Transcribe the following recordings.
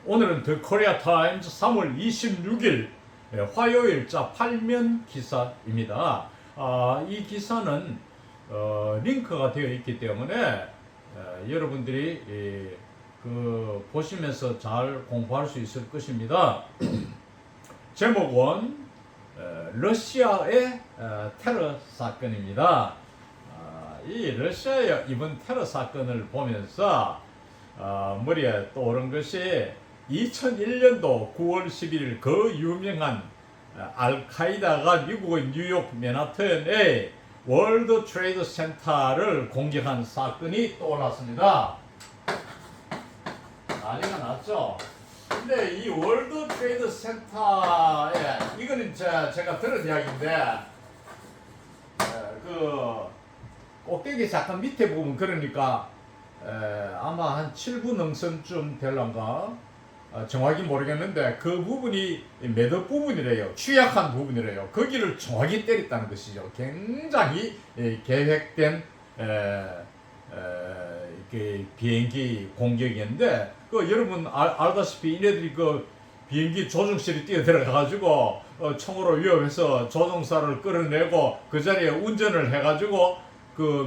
오늘은 더 코리아 타임즈 3월 26일 화요일자 8면 기사입니다. 이 기사는 링크가 되어 있기 때문에 여러분들이 보시면서 잘 공부할 수 있을 것입니다. 제목은 러시아의 테러 사건입니다. 이 러시아의 이번 테러 사건을 보면서 머리에 떠오른 것이 2001년도 9월 11일 그 유명한 알카이다가 미국의 뉴욕 맨하튼의 월드 트레이드 센터를 공격한 사건이 떠올랐습니다. 난리가 났죠. 근데 이 월드 트레이드 센터에 이거는 제가 들은 이야기인데 그 꼭대기 잠깐 밑에 부분 그러니까 아마 한 7부 능선쯤 될란가 정확히 모르겠는데 그 부분이 매듭 부분이래요. 취약한 부분이래요. 거기를 정확히 때렸다는 것이죠. 굉장히 계획된 비행기 공격이었는데 여러분 알다시피 이네들이 비행기 조종실에 뛰어들어가가지고 총으로 위협해서 조종사를 끌어내고 그 자리에 운전을 해가지고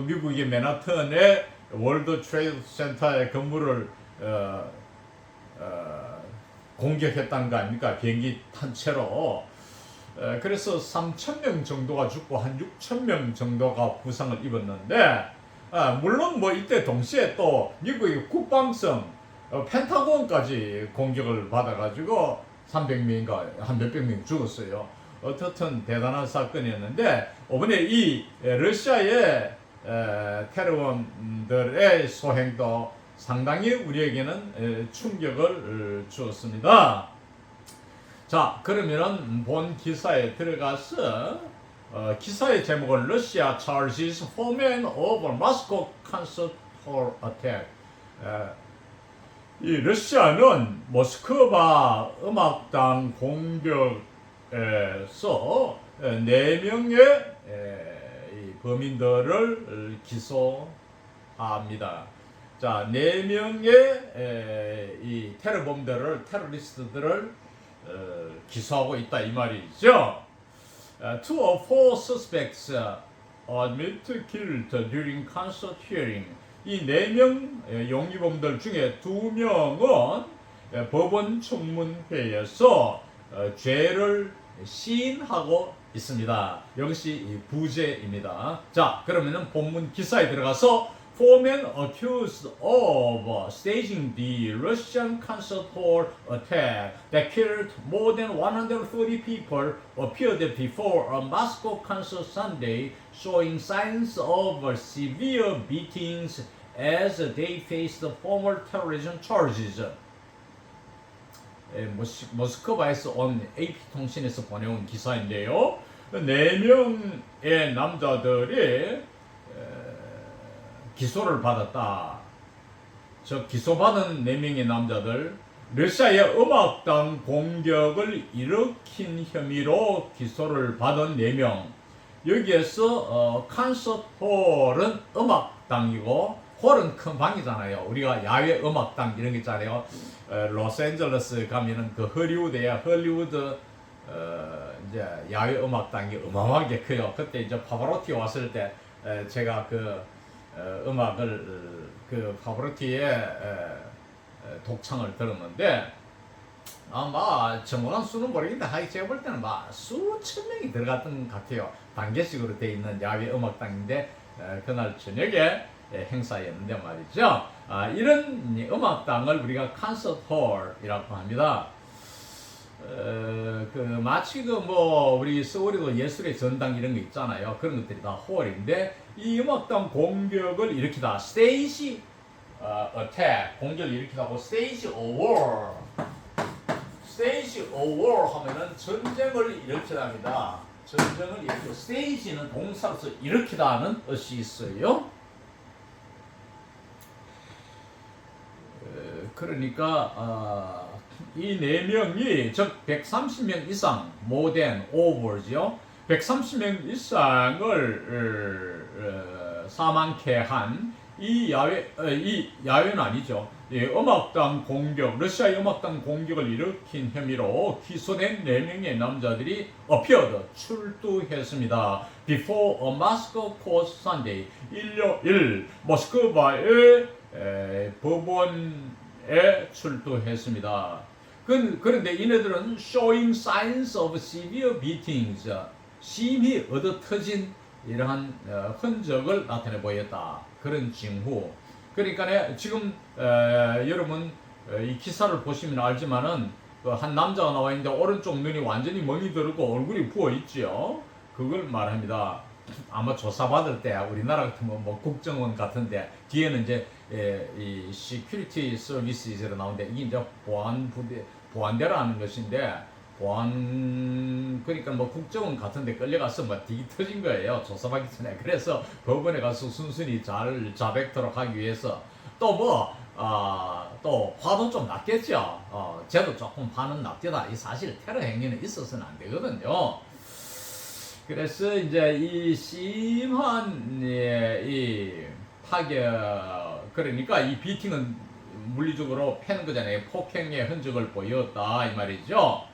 미국의 맨하튼의 월드 트레이드 센터의 건물을 공격했다는 거 아닙니까? 비행기 탄 채로. 그래서 3,000명 정도가 죽고 한 6,000명 정도가 부상을 입었는데 물론 이때 동시에 또 미국의 국방성 펜타곤까지 공격을 받아가지고 300명인가 한 몇백 명 죽었어요. 어떻든 대단한 사건이었는데 이번에 이 러시아의 테러범들의 소행도 상당히 우리에게는 충격을 주었습니다. 자, 그러면은 본 기사에 들어가서 기사의 제목은 러시아 charges foreman over Moscow concert hall attack. 이 러시아는 모스크바 음악당 공격에서 4명의 범인들을 기소합니다. 자, 4명의 이 테러리스트들을 기소하고 있다 이 말이죠. Two of four suspects admit guilt during concert hearing. 이 4명 용의범들 중에 2명은 법원 청문회에서 죄를 시인하고 있습니다. 역시 부재입니다. 자, 그러면은 본문 기사에 들어가서 Four men accused of staging the Russian concert hall attack that killed more than 130 people appeared before a Moscow concert Sunday, showing signs of severe beatings as they faced formal terrorism charges. 모스크바에서 온 AP통신에서 보내온 기사인데요. 4명의 남자들이 기소를 받았다. 저 기소받은 4명의 남자들 러시아의 음악당 공격을 일으킨 혐의로 기소를 받은 4명. 여기에서 콘서트 홀은 음악당이고 홀은 큰 방이잖아요. 우리가 야외 음악당 이런 게 있잖아요. 로스앤젤레스 가면은 헐리우드 이제 야외 음악당이 어마어마하게 커요. 그때 이제 파바로티 왔을 때 제가 음악을 파바로티의 독창을 들었는데 아마 정확한 수는 모르겠는데 하여튼 제가 볼 때는 수천 명이 들어갔던 것 같아요. 단계식으로 되어 있는 야외 음악당인데 그날 저녁에 행사였는데 말이죠. 이런 음악당을 우리가 콘서트 홀이라고 합니다. 마치 우리 서울에도 예술의 전당 이런 거 있잖아요. 그런 것들이 다 홀인데 이 음악당 공격을 일으키다 스테이지 어택 공격을 일으키다고 스테이지 오워 하면은 전쟁을 일으키다입니다. 전쟁을 일으키고 스테이지는 동사로서 일으키다는 뜻이 있어요. 그러니까 이 4명이 즉 130명 이상 more than over죠. 130명 이상을 사망케 한 이 야외는 아니죠. 예, 음악당 공격, 러시아의 음악당 공격을 일으킨 혐의로 기소된 4명의 남자들이 appeared, 출두했습니다. Before a Moscow court Sunday, 일요일 모스크바의 법원에 출두했습니다. 그런데 이네들은 showing signs of severe beatings, 심히 얻어터진 이러한 흔적을 나타내 보였다. 그런 징후. 그러니까 지금 여러분 이 기사를 보시면 알지만은 한 남자가 나와 있는데 오른쪽 눈이 완전히 멍이 들고 얼굴이 부어 있죠. 그걸 말합니다. 아마 조사받을 때 우리나라 같으면 뭐 국정원 같은데 뒤에는 이제 이 시큐리티 서비스로 나오는데 이게 이제 보안대라는 것인데 그러니까 뭐 국정원 같은데 끌려가서 뭐 뒤 터진 거예요. 조사받기 전에. 그래서 법원에 가서 순순히 잘 자백토록 하기 위해서 또 또 화도 좀 났겠죠. 쟤도 조금 화는 났겠다. 이 사실 테러 행위는 있어서는 안 되거든요. 그래서 이제 이 심한 이 타격, 그러니까 이 비팅은 물리적으로 패는 거잖아요. 폭행의 흔적을 보였다 이 말이죠.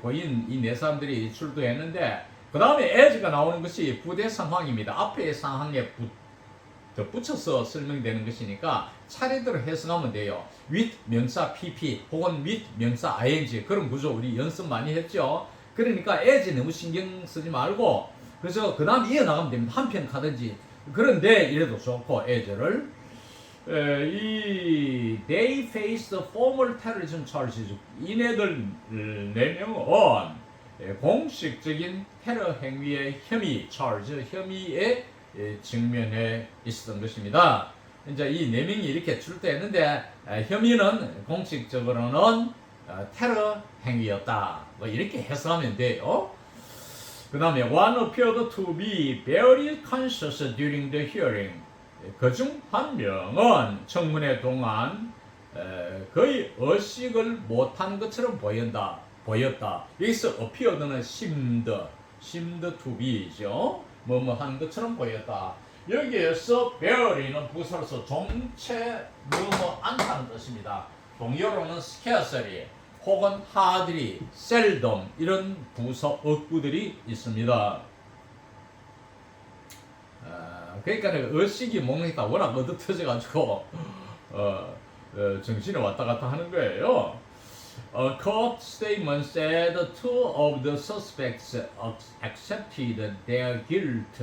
보인 이 네 사람들이 출두했는데 그 다음에 as가 나오는 것이 부대 상황입니다. 앞에 상황에 붙여서 설명되는 것이니까 차례대로 해석하면 돼요. with 명사 pp 혹은 with 명사 ing, 그런 구조 우리 연습 많이 했죠. 그러니까 as 너무 신경 쓰지 말고 그래서 그 다음 이어나가면 됩니다. 한 편 가든지. 그런데 이래도 좋고 as를 they faced formal terrorism charges. 이네들 4명은 공식적인 테러 행위의 혐의에 직면해 있었던 것입니다. 이제 이 4명이 이렇게 출두했는데 혐의는 공식적으로는 테러 행위였다. 뭐 이렇게 해석하면 돼요. 그 다음에 one appeared to be very conscious during the hearing. 그중 한 명은 청문회 동안 거의 의식을 못한 것처럼 보였다. 여기서 appeared는 seemed to be죠. 뭐뭐 한 것처럼 보였다. 여기에서 very는 부사로서 정체 뭐뭐 않다는 뜻입니다. 동요로는 scarcely 혹은 hardly, seldom 이런 부사 어구들이 있습니다. 그러니까 의식이 몽롱했다. 워낙 얻어터져가지고 정신이 왔다 갔다 하는 거예요. A court statement said two of the suspects accepted their guilt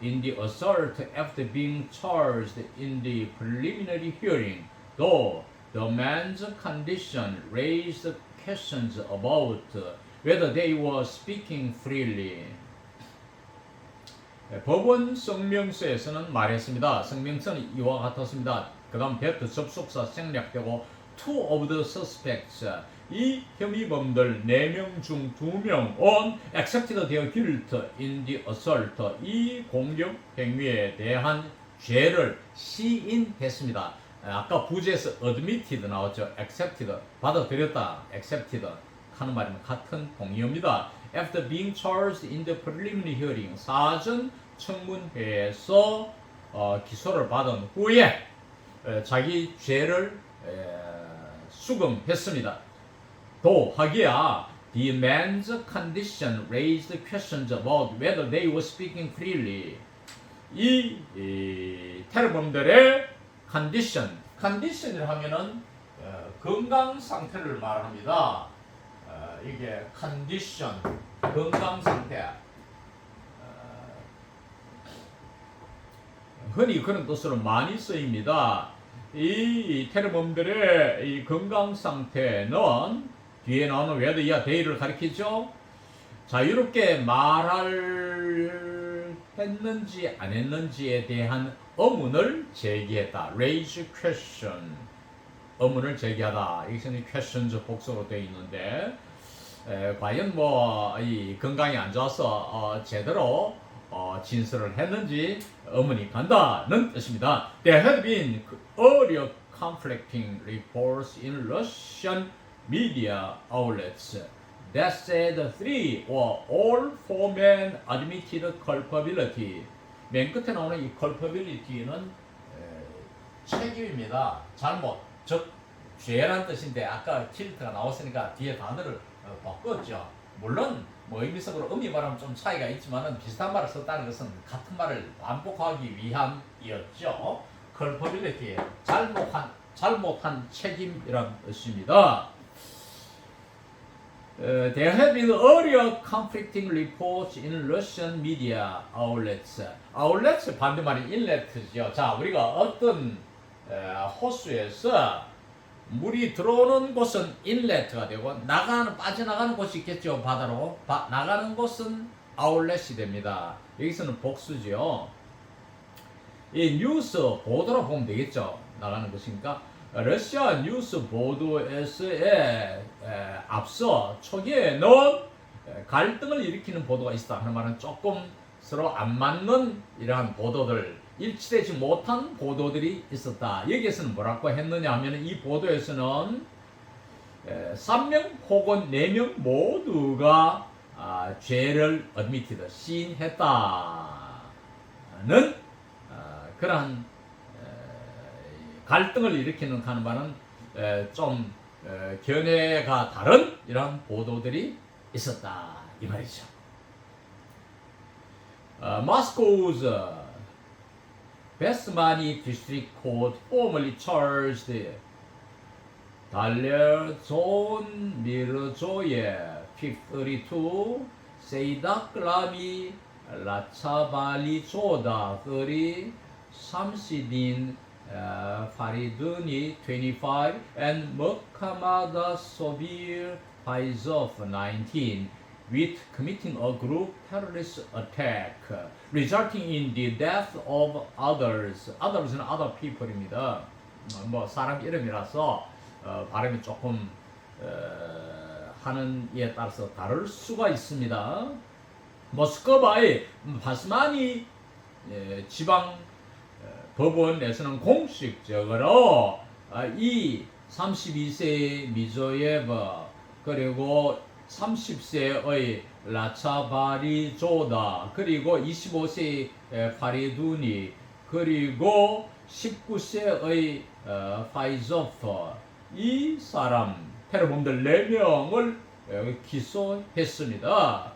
in the assault after being charged in the preliminary hearing, though the man's condition raised questions about whether they were speaking freely. 법원 성명서에서는 말했습니다. 성명서는 이와 같았습니다. 그 다음 that 접속사 생략되고 two of the suspects, 이 혐의범들 4명 중 2명은 accepted their guilt in the assault, 이 공격 행위에 대한 죄를 시인했습니다. 아까 부제에서 admitted 나왔죠. accepted, 받아들였다. accepted 하는 말은 같은 동의어입니다. After being charged in the preliminary hearing, 사전 청문회에서 기소를 받은 후에 자기 죄를 수긍했습니다. 또 하기야 the man's condition raised questions about whether they were speaking freely. 이 테러범들의 condition이라 하면은 건강 상태를 말합니다. 이게 condition, 건강 상태. 흔히 그런 뜻으로 많이 쓰입니다. 이 테러범들의 이 건강 상태는 뒤에 나오는 whether야 they를 가리키죠. 자유롭게 말을 했는지 안 했는지에 대한 의문을 제기했다. raise question, 의문을 제기하다. 여기서는 questions 복수로 되어 있는데 과연 뭐 이 건강이 안 좋아서 제대로 진술을 했는지 의문이 간다는 뜻입니다. There had been earlier conflicting reports in Russian media outlets that said the three or all four men admitted culpability. 맨 끝에 나오는 이 culpability는 책임입니다. 잘못, 즉 죄란 뜻인데 아까 킬트가 나왔으니까 뒤에 단어를 바꿨죠. 물론 뭐 의미적으로 의미 말하면 좀 차이가 있지만은 비슷한 말을 썼다는 것은 같은 말을 반복하기 위함이었죠. culpability, 잘못한 책임이란 뜻입니다. There have been earlier conflicting reports in Russian media outlets. outlets 반대말이 inlet죠. 자, 우리가 어떤 호수에서 물이 들어오는 곳은 인let가 되고 빠져나가는 곳이 있겠죠. 바다로 나가는 곳은 아울렛이 됩니다. 여기서는 복수죠. 이 뉴스 보도로 보면 되겠죠. 나가는 것이니까 러시아 뉴스 보도에서의 앞서 초기에는 갈등을 일으키는 보도가 있다 하는 말은 조금 서로 안 맞는 이러한 보도들, 일치되지 못한 보도들이 있었다. 여기에서는 뭐라고 했느냐 하면 이 보도에서는 3명 혹은 4명 모두가 죄를 admitted, 시인했다는 그러한 갈등을 일으키는 하는 바는 좀 견해가 다른 이런 보도들이 있었다 이 말이죠. Moscow's Besmany District Court formally charged 달레존 미르조예 532 세이다클라미 라차발리조다 그리 30인 Fariduni 25 and Mohammad Sobir Faizov 19 with committing a group terrorist attack resulting in the death of others는 other people입니다. 뭐 사람 이름이라서 발음이 조금 하는 이에 따라서 다를 수가 있습니다. 모스크바의 바스마니 지방 법원에서는 공식적으로 이 32세의 미조예브 그리고 30세의 라차바리조다 그리고 25세의 파리두니 그리고 19세의 파이조프 이 사람 테러범들 4명을 기소했습니다.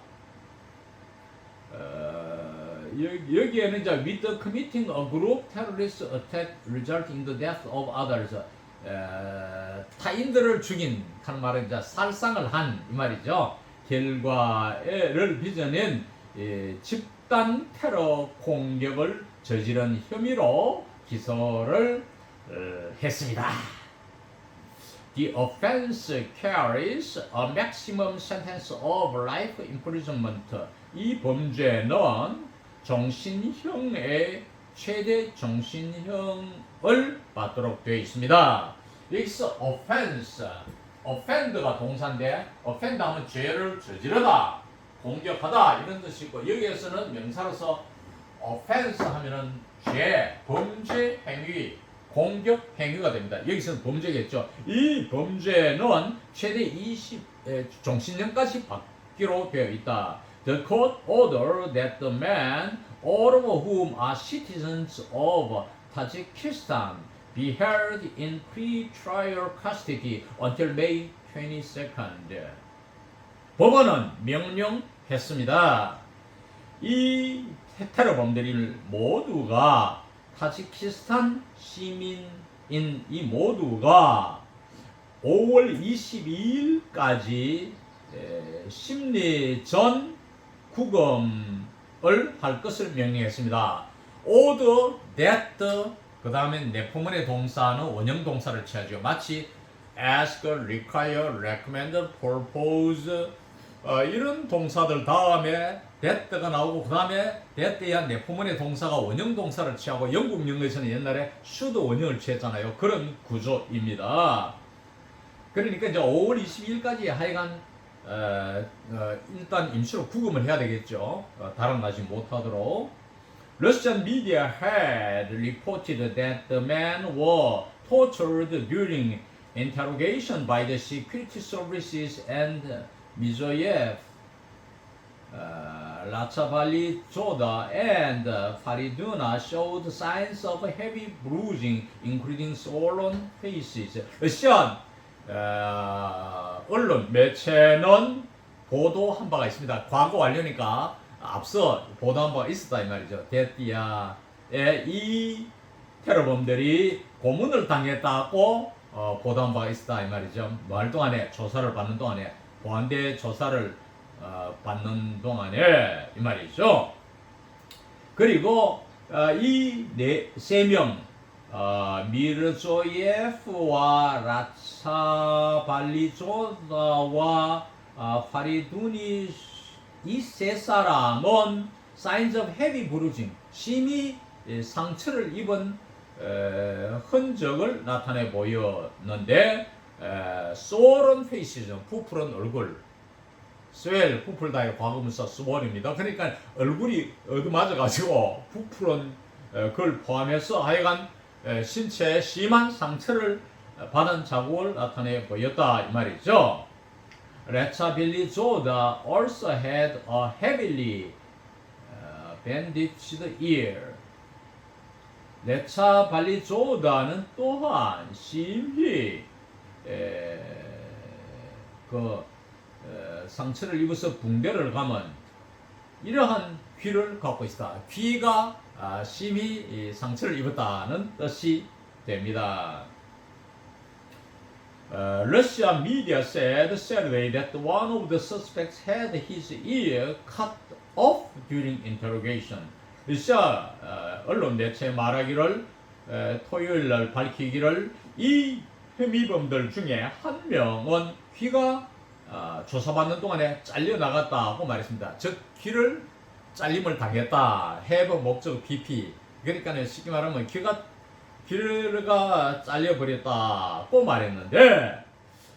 여기에는 이제 with committing a group terrorist attack resulting in the death of others 타인들을 죽인 하는 말은 이제 살상을 한 이 말이죠. 결과를 빚어낸 집단 테러 공격을 저지른 혐의로 기소를 했습니다. The offense carries a maximum sentence of life imprisonment. 이 범죄는 정신형의 최대 정신형을 받도록 되어 있습니다. 여기서 offend가 동사인데 offend 하면 죄를 저지르다, 공격하다 이런 뜻이고 여기에서는 명사로서 offense 하면은 죄, 범죄 행위, 공격 행위가 됩니다. 여기서는 범죄겠죠. 이 범죄는 최대 20 정신형까지 받기로 되어 있다. The court ordered that the men, all of whom are citizens of Tajikistan, be held in pre-trial custody until May 22nd. 법원은 명령했습니다. 이 테러범들이 모두가 타지키스탄 시민인 이 모두가 5월 22일까지 심리전 구금을 할 것을 명령했습니다. order that 그 다음에 내포문의 동사는 원형 동사를 취하죠. 마치 ask, require, recommend, propose 이런 동사들 다음에 that가 나오고 그 다음에 that에 의한 내포문의 동사가 원형 동사를 취하고 영국 영어에서는 옛날에 should 원형을 취했잖아요. 그런 구조입니다. 그러니까 이제 5월 22일까지 하여간 일단 임시로 구금을 해야 되겠죠. 달아나지 못하도록. Russian media had reported that the men were tortured during interrogation by the security services and Mizoyev, 라차발리 조다 and 파리두나 showed signs of heavy bruising, including swollen faces. 러시안 언론 매체는 보도한 바가 있습니다. 과거 완료니까 앞서 보도한 바가 있었다 이 말이죠. 데띠아의 이 테러범들이 고문을 당했다고 보도한 바가 있었다 이 말이죠. 뭐 할 동안에 조사를 받는 동안에 보안대 조사를 받는 동안에 이 말이죠. 그리고 이 세 명 미르조예프와 라차발리조다와 파리두니 이 세 사람은 signs of heavy bruising 심히 상처를 입은 흔적을 나타내 보였는데 swollen faces 부풀은 얼굴 swell 부풀다의 과거문사 swollen입니다. 그러니까 얼굴이 얻어맞아가지고 부풀은 그걸 포함해서 하여간 신체에 심한 상처를 받은 자국을 나타내 보였다 이 말이죠. 레차빌리 조다 also had a heavily bandaged ear. 레차발리 조다는 또한 심히 상처를 입어서 붕대를 감은 이러한 귀를 갖고 있다. 귀가 심히 상처를 입었다는 뜻이 됩니다. Russian media said Saturday that one of the suspects had his ear cut off during interrogation. 러시아 언론 매체 말하기를 토요일 날 밝히기를 이 혐의범들 중에 한 명은 귀가 조사받는 동안에 잘려 나갔다고 말했습니다. 즉 귀를 잘림을 당했다. have 목적 PP. 그러니까 쉽게 말하면 귀가 잘려 버렸다고 말했는데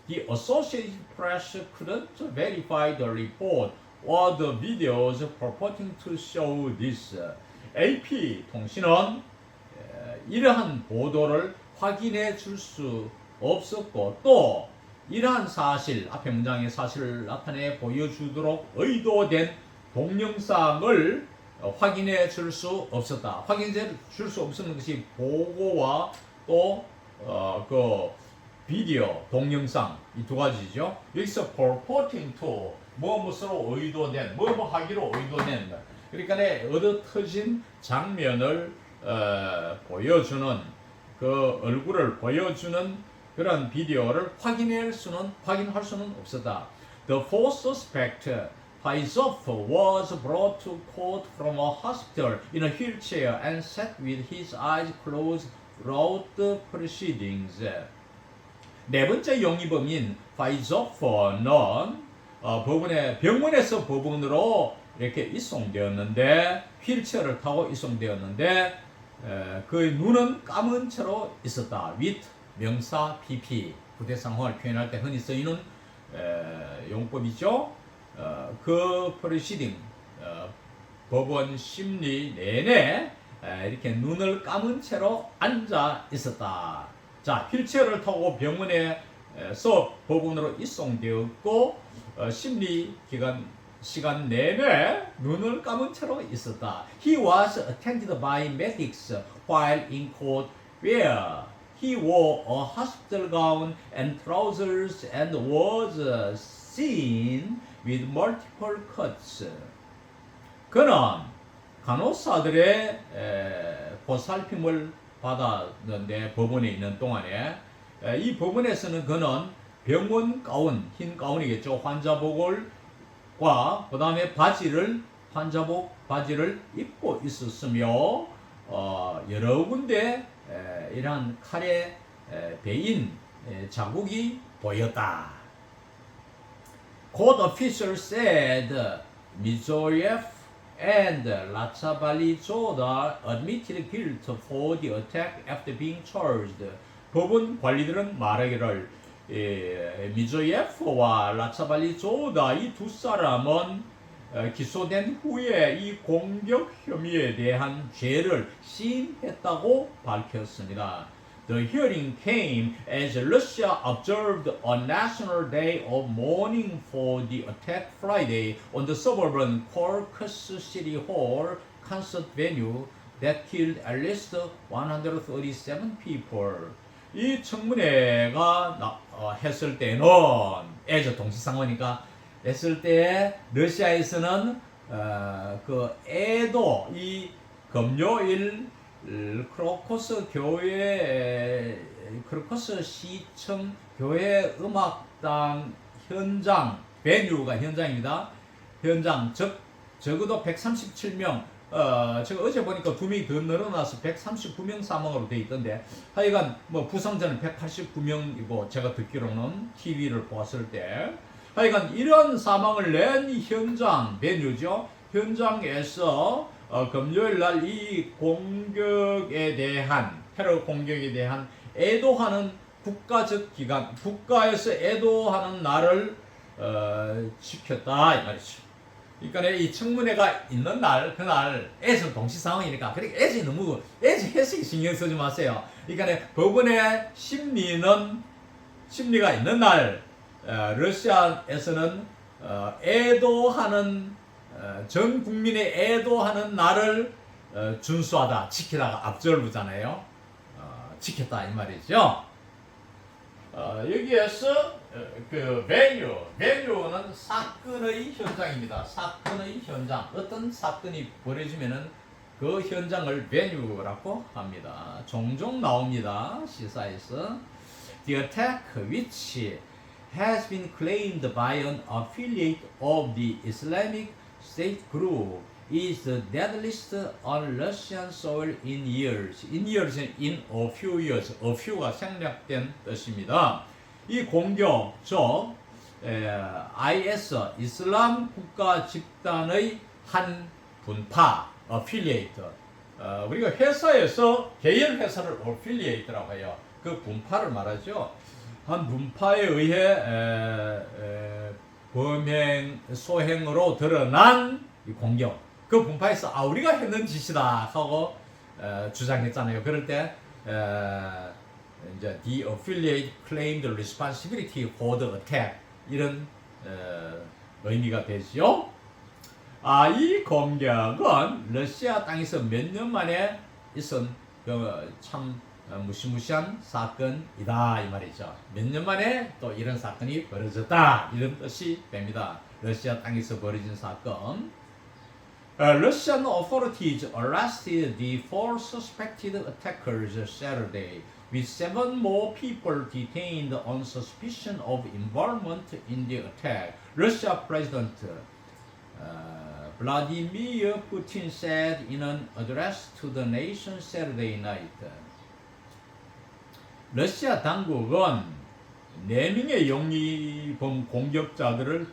The Associated Press couldn't verify the report or the videos purporting to show this. AP 통신은 이러한 보도를 확인해 줄 수 없었고 또 이러한 사실, 앞에 문장의 사실을 나타내 보여주도록 의도된 동영상을 확인해 줄 수 없었다. 확인해 줄 수 없었는 것이 보고와 또 그 비디오, 동영상 이 두 가지죠. 여기서 purporting to 무엇으로 의도된, 뭐 하기로 의도된 그러니까 얻어 터진 장면을 보여주는 그 얼굴을 보여주는 그런 비디오를 확인할 수는 없었다. The fourth suspect, Faizov, was brought to court from a hospital in a wheelchair and sat with his eyes closed throughout the proceedings. 네 번째 용의범인 파이조프는 병원에서 법원으로 이렇게 이송되었는데 휠체어를 타고 이송되었는데 그의 눈은 감은 채로 있었다. with 명사 PP 부대 상황을 표현할 때 흔히 쓰이는 용법이죠. 그 프로시딩 법원 심리 내내 이렇게 눈을 감은 채로 앉아 있었다. 자, 휠체어를 타고 병원에서 법원으로 이송되었고 심리 시간 내내 눈을 감은 채로 있었다. He was attended by medics while in court where he wore a hospital gown and trousers and was seen with multiple cuts. 그는 간호사들의 보살핌을 받았는데 법원에 있는 동안에 이 법원에서는 그는 병원 가운, 흰 가운이겠죠. 환자복과 그 다음에 환자복 바지를 입고 있었으며 여러 군데 이러한 칼에 베인 자국이 보였다. Court officials said Mizoyev and Lachaballi-Zoda admitted guilt for the attack after being charged. 법원 관리들은 말하기를 미조예프와 라차발리-조다 이 두 사람은 기소된 후에 이 공격 혐의에 대한 죄를 시인했다고 밝혔습니다. The hearing came as Russia observed a national day of mourning for the attack Friday on the suburban Caracas City Hall concert venue that killed at least 137 people. 이 청문회가 했을 때는 애저 동시상호니까 했을 때 러시아에서는 그 애도 이 금요일 크로코스 교회 크로코스 시청 교회 음악당 현장 베뉴가 현장입니다. 현장 즉 적어도 137명 제가 어제 보니까 2명이 더 늘어나서 139명 사망으로 돼 있던데 하여간 뭐 부상자는 189명이고 제가 듣기로는 TV를 보았을 때 하여간 이런 사망을 낸 현장 베뉴죠. 현장에서 금요일 날 이 공격에 대한 테러 공격에 대한 애도하는 국가적 기간 국가에서 애도하는 날을 지켰다 이 말이죠. 그러니까 이 청문회가 있는 날 그날 애전 동시 상황이니까 그러니까 애지 너무 애지 해석이 신경 쓰지 마세요. 그러니까 법원의 심리가 있는 날 러시아에서는 애도하는 전 국민의 애도하는 날을 준수하다 지키다가 absolve잖아요. 지켰다 이 말이죠. 여기에서 그 venue는 사건의 현장입니다. 사건의 현장. 어떤 사건이 벌어지면은 그 현장을 venue라고 합니다. 종종 나옵니다. 시사에서. The attack which has been claimed by an affiliate of the Islamic State group is the deadliest on Russian soil in years. In years, in a few years. A few가 생략된 뜻입니다. 이 공격, 즉 IS, 이슬람 국가 집단의 한 분파, affiliate. 우리가 회사에서 계열 회사를 affiliate라고 해요. 그 분파를 말하죠. 한 분파에 의해 범행, 소행으로 드러난 이 공격. 그 분파에서 우리가 했는 짓이다 하고 주장했잖아요. 그럴 때 이제 the affiliate claimed responsibility for the attack 이런 의미가 되죠. 이 공격은 러시아 땅에서 몇 년 만에 있은 참 무시무시한 사건이다 이 말이죠. 몇 년 만에 또 이런 사건이 벌어졌다 이런 뜻이 됩니다. 러시아 땅에서 벌어진 사건. Russian authorities arrested the 4 suspected attackers Saturday, with 7 more people detained on suspicion of involvement in the attack. Russia President Vladimir Putin said in an address to the nation Saturday night. 러시아 당국은 4명의 영리범 공격자들을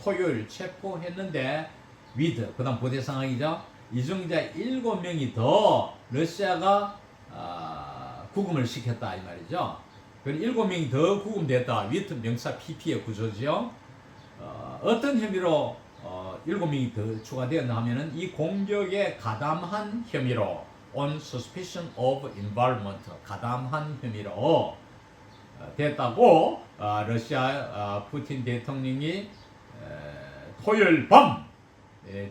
토요일 체포했는데 with 그다음 부대 상황이죠. 이 중 이제 7명이 더 러시아가 구금을 시켰다 이 말이죠. 그리고 7명이 더 구금됐다. with 명사 PP의 구조죠. 어떤 혐의로 7명이 더 추가되었나 하면은 이 공격에 가담한 혐의로 on suspicion of involvement 가담한 혐의로 됐다고 러시아 푸틴 대통령이 토요일 밤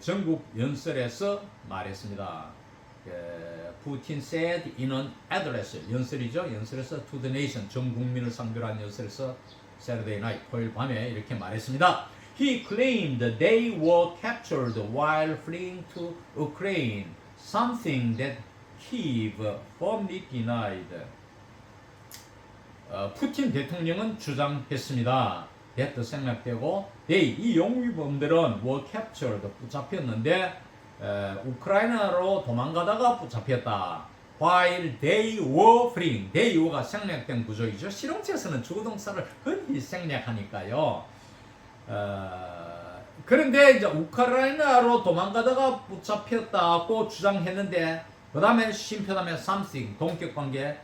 전국 연설에서 말했습니다. 푸틴 said in an address 연설이죠. 연설에서 to the nation 전 국민을 상대로 한 연설에서 Saturday night 토요일 밤에 이렇게 말했습니다. He claimed they were captured while fleeing to Ukraine, something that Kyiv firmly denied. 푸틴 대통령은 주장했습니다. that 생략되고 they 이 용의범들은 were captured 붙잡혔는데 우크라이나로 도망가다가 붙잡혔다. while they were fleeing they were가 생략된 구조이죠. 실용체에서는 주어동사를 흔히 생략하니까요. 그런데 이제 우크라이나로 도망가다가 붙잡혔다고 주장했는데 그 다음에 쉼표다음에 something 동격관계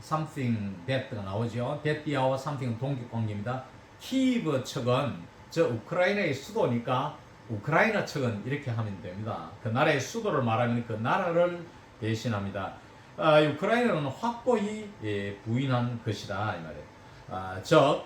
something that가 나오죠. that와 something 동격관계입니다. 키이브 측은 저 우크라이나의 수도니까 우크라이나 측은 이렇게 하면 됩니다. 그 나라의 수도를 말하면 그 나라를 대신합니다. 우크라이나는 확고히 부인한 것이다 이 말이에요. 즉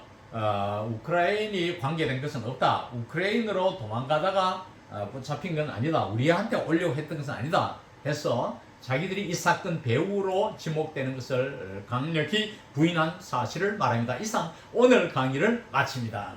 우크라이나이 관계된 것은 없다. 우크라이나로 도망가다가 붙잡힌 건 아니다. 우리한테 오려고 했던 것은 아니다. 해서 자기들이 이 사건 배후로 지목되는 것을 강력히 부인한 사실을 말합니다. 이상 오늘 강의를 마칩니다.